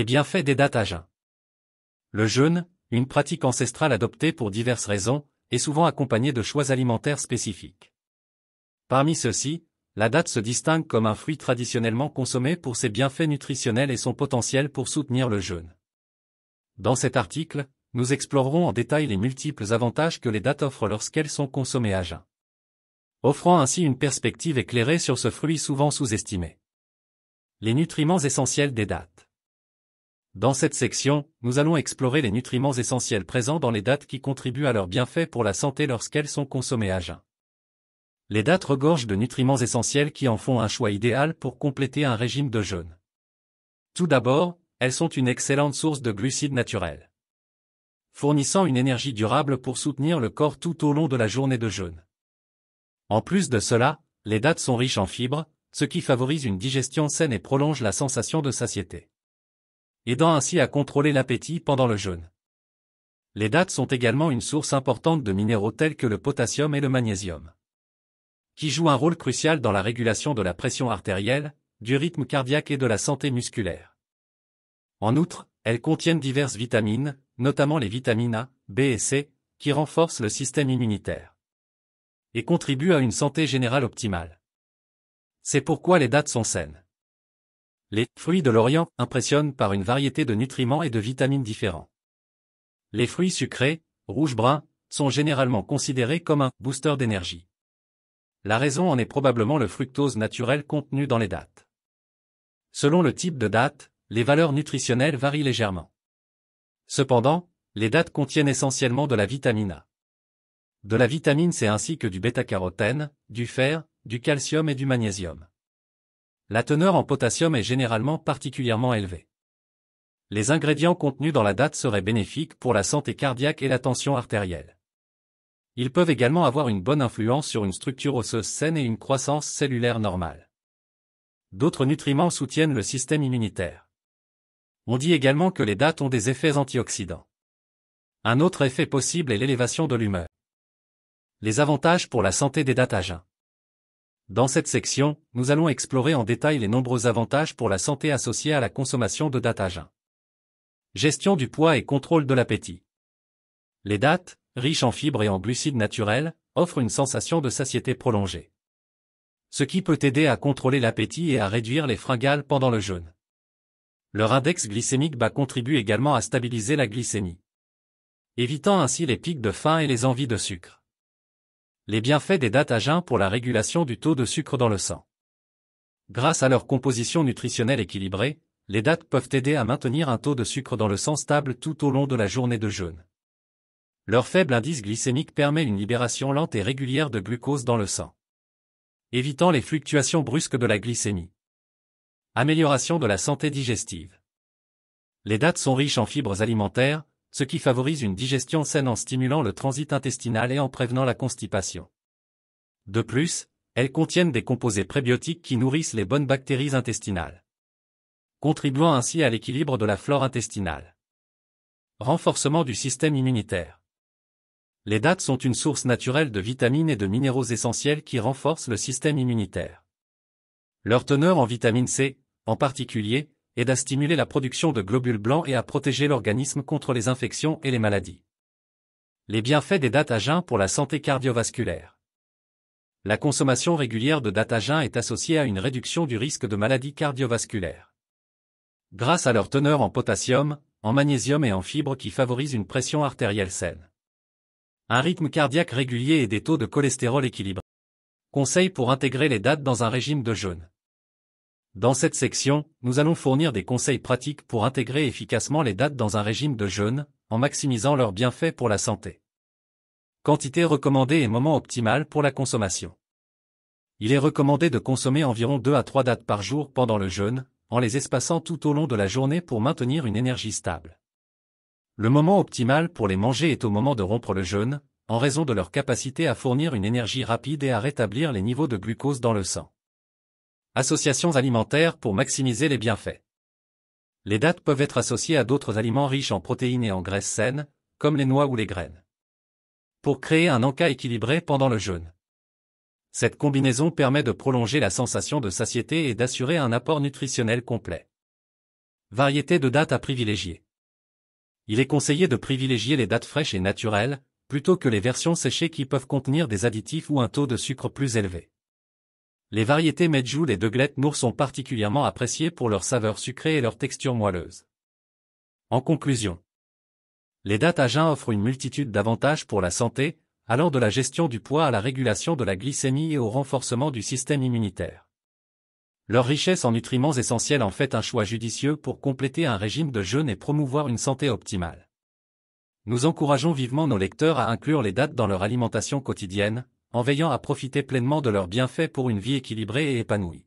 Les bienfaits des dates à jeun. Le jeûne, une pratique ancestrale adoptée pour diverses raisons, est souvent accompagnée de choix alimentaires spécifiques. Parmi ceux-ci, la date se distingue comme un fruit traditionnellement consommé pour ses bienfaits nutritionnels et son potentiel pour soutenir le jeûne. Dans cet article, nous explorerons en détail les multiples avantages que les dates offrent lorsqu'elles sont consommées à jeun, offrant ainsi une perspective éclairée sur ce fruit souvent sous-estimé. Les nutriments essentiels des dates. Dans cette section, nous allons explorer les nutriments essentiels présents dans les dates qui contribuent à leurs bienfaits pour la santé lorsqu'elles sont consommées à jeun. Les dates regorgent de nutriments essentiels qui en font un choix idéal pour compléter un régime de jeûne. Tout d'abord, elles sont une excellente source de glucides naturels, fournissant une énergie durable pour soutenir le corps tout au long de la journée de jeûne. En plus de cela, les dates sont riches en fibres, ce qui favorise une digestion saine et prolonge la sensation de satiété, aidant ainsi à contrôler l'appétit pendant le jeûne. Les dates sont également une source importante de minéraux tels que le potassium et le magnésium, qui jouent un rôle crucial dans la régulation de la pression artérielle, du rythme cardiaque et de la santé musculaire. En outre, elles contiennent diverses vitamines, notamment les vitamines A, B et C, qui renforcent le système immunitaire et contribuent à une santé générale optimale. C'est pourquoi les dates sont saines. Les fruits de l'Orient impressionnent par une variété de nutriments et de vitamines différents. Les fruits sucrés, rouge-brun, sont généralement considérés comme un booster d'énergie. La raison en est probablement le fructose naturel contenu dans les dates. Selon le type de date, les valeurs nutritionnelles varient légèrement. Cependant, les dates contiennent essentiellement de la vitamine A, de la vitamine C ainsi que du bêta-carotène, du fer, du calcium et du magnésium. La teneur en potassium est généralement particulièrement élevée. Les ingrédients contenus dans la date seraient bénéfiques pour la santé cardiaque et la tension artérielle. Ils peuvent également avoir une bonne influence sur une structure osseuse saine et une croissance cellulaire normale. D'autres nutriments soutiennent le système immunitaire. On dit également que les dates ont des effets antioxydants. Un autre effet possible est l'élévation de l'humeur. Les avantages pour la santé des dates à jeun. Dans cette section, nous allons explorer en détail les nombreux avantages pour la santé associés à la consommation de dates à jeun. Gestion du poids et contrôle de l'appétit. Les dates, riches en fibres et en glucides naturels, offrent une sensation de satiété prolongée, ce qui peut aider à contrôler l'appétit et à réduire les fringales pendant le jeûne. Leur index glycémique bas contribue également à stabiliser la glycémie, évitant ainsi les pics de faim et les envies de sucre. Les bienfaits des dates à jeun pour la régulation du taux de sucre dans le sang. Grâce à leur composition nutritionnelle équilibrée, les dates peuvent aider à maintenir un taux de sucre dans le sang stable tout au long de la journée de jeûne. Leur faible indice glycémique permet une libération lente et régulière de glucose dans le sang, évitant les fluctuations brusques de la glycémie. Amélioration de la santé digestive. Les dates sont riches en fibres alimentaires, ce qui favorise une digestion saine en stimulant le transit intestinal et en prévenant la constipation. De plus, elles contiennent des composés prébiotiques qui nourrissent les bonnes bactéries intestinales, contribuant ainsi à l'équilibre de la flore intestinale. Renforcement du système immunitaire. Les dates sont une source naturelle de vitamines et de minéraux essentiels qui renforcent le système immunitaire. Leur teneur en vitamine C, en particulier, aide à stimuler la production de globules blancs et à protéger l'organisme contre les infections et les maladies. Les bienfaits des dates à jeun pour la santé cardiovasculaire. La consommation régulière de dates à jeun est associée à une réduction du risque de maladies cardiovasculaires, grâce à leur teneur en potassium, en magnésium et en fibres qui favorisent une pression artérielle saine, un rythme cardiaque régulier et des taux de cholestérol équilibrés. Conseils pour intégrer les dates dans un régime de jeûne. Dans cette section, nous allons fournir des conseils pratiques pour intégrer efficacement les dates dans un régime de jeûne, en maximisant leurs bienfaits pour la santé. Quantité recommandée et moment optimal pour la consommation. Il est recommandé de consommer environ 2 à 3 dates par jour pendant le jeûne, en les espaçant tout au long de la journée pour maintenir une énergie stable. Le moment optimal pour les manger est au moment de rompre le jeûne, en raison de leur capacité à fournir une énergie rapide et à rétablir les niveaux de glucose dans le sang. Associations alimentaires pour maximiser les bienfaits. Les dates peuvent être associées à d'autres aliments riches en protéines et en graisses saines, comme les noix ou les graines, pour créer un encas équilibré pendant le jeûne. Cette combinaison permet de prolonger la sensation de satiété et d'assurer un apport nutritionnel complet. Variété de dattes à privilégier. Il est conseillé de privilégier les dattes fraîches et naturelles, plutôt que les versions séchées qui peuvent contenir des additifs ou un taux de sucre plus élevé. Les variétés Medjool et Deglet Nour sont particulièrement appréciées pour leur saveur sucrée et leur texture moelleuse. En conclusion, les dattes à jeun offrent une multitude d'avantages pour la santé, allant de la gestion du poids à la régulation de la glycémie et au renforcement du système immunitaire. Leur richesse en nutriments essentiels en fait un choix judicieux pour compléter un régime de jeûne et promouvoir une santé optimale. Nous encourageons vivement nos lecteurs à inclure les dattes dans leur alimentation quotidienne, en veillant à profiter pleinement de leurs bienfaits pour une vie équilibrée et épanouie.